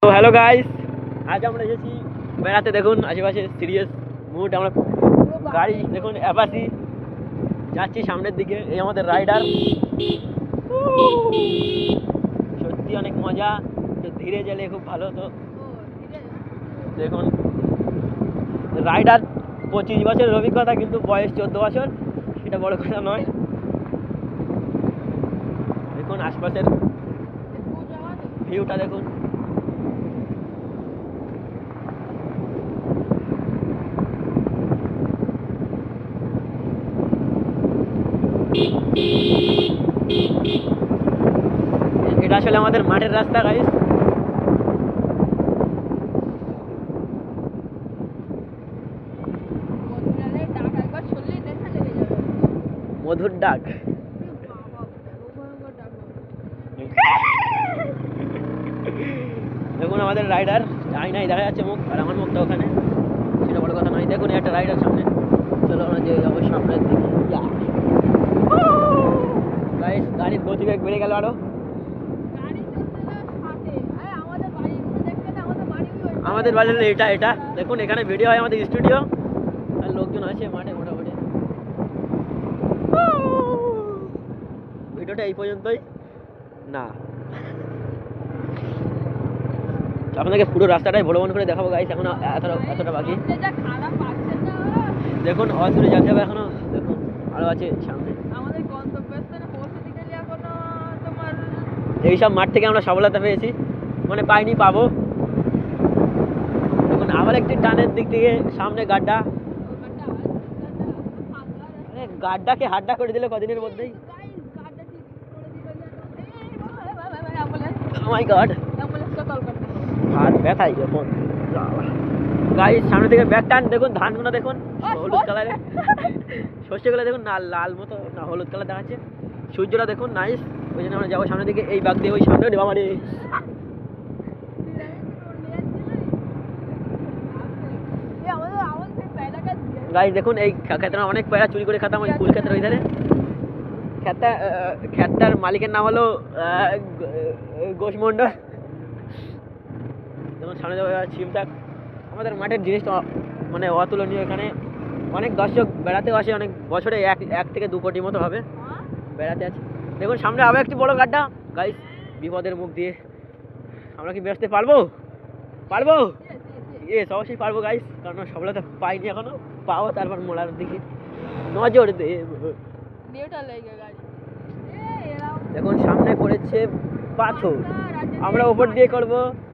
তো hello guys, আজ আমরা এসেছি বেড়াতে। দেখুন আশেপাশে সিরিয়াস মুড। আমরা গাড়ি দেখুন অ্যাপাচি যাচ্ছি সামনের দিকে। এই আমাদের রাইডার, সত্যি অনেক মজা। তো ধীরে গেলে খুব ভালো। তো দেখুন রাইডার 25 বছরের অভিজ্ঞতা, কিন্তু বয়স 14 বছর, সেটা বড় কথা নয়। দেখুন আশপাশের ভিউটা দেখুন। এটা আসলে আমাদের মাঠের রাস্তা গাইস। মধুর ডাক। দেখুন আমাদের রাইডার, আয়নায় দেখা যাচ্ছে মুখ, আর আমার মুখটা ওখানে, সেটা বড় কথা নয়। দেখুন একটা রাইডার সামনে। চলো আমরা যে যাবো সামনের দিকে। গাইস গাড়ির গতিবেগ বেড়ে গেল আরো। আমাদের বাড়ির এটা দেখুন, এখানে ভিডিও হয়, আমাদের স্টুডিও, আর লোকজন আছে মাঠে মোটামুটি। ভিডিওটা এই পর্যন্তই না, আপনাকে পুরো রাস্তাটাই ভ্রমণ করে দেখাবো গাইস। এখন এতটা বাকি। দেখুন অত দূরে যেতে হবে এখনো। দেখুন আরো আছে সামনে। এইসব মাঠ থেকে আমরা সফলতা পেয়েছি, মানে পাইনি, পাবো। দেখুন আবার একটি টানের দিক থেকে সামনে গাড্ডা। গাড্ডাকে হাড্ডা করে দিলে কদিনের মধ্যেই। মাই গড, হাত ব্যথাই যখন। গাইস সামনে থেকে ব্যাক টান। দেখুন ধানগুলো দেখুন হলুদ কালারের, শস্যগুলো দেখুন না লাল মতো না হলুদ কালার দেখাচ্ছে। সূর্যটা দেখুন নাইস। ওই জন্য আমরা যাবো সামনের দিকে, এই বাগ দিয়ে ওই সামনে নেবা মানে। গাইস দেখুন এই ক্ষেতটা অনেক পয়সা চুরি করে খেতাম, ওই ফুল ক্ষেতের ওই ধারে। ক্ষেতটার মালিকের নাম হলো ঘোষ মন্ডল। যেমন সামনে যাবো চিমটা। আমাদের মাঠের জিনিসটা মানে অতুলনীয়। এখানে অনেক দর্শক বেড়াতেও আসে, অনেক বছরে 1 থেকে 2 কোটি মতো হবে বেড়াতে আছে। দেখুন সামনে আবার একটি বড় গাড্ডা গাইস। বিপদের মুখ দিয়ে আমরা কি বেচতে পারবো? অবশ্যই পারবো গাইস, কারণ সফলতা পাইনি এখনো। পাও তারপর মোড়ার দিকে নজর দে। দেখুন সামনে পড়েছে পাথর, আমরা উপর দিয়ে করবো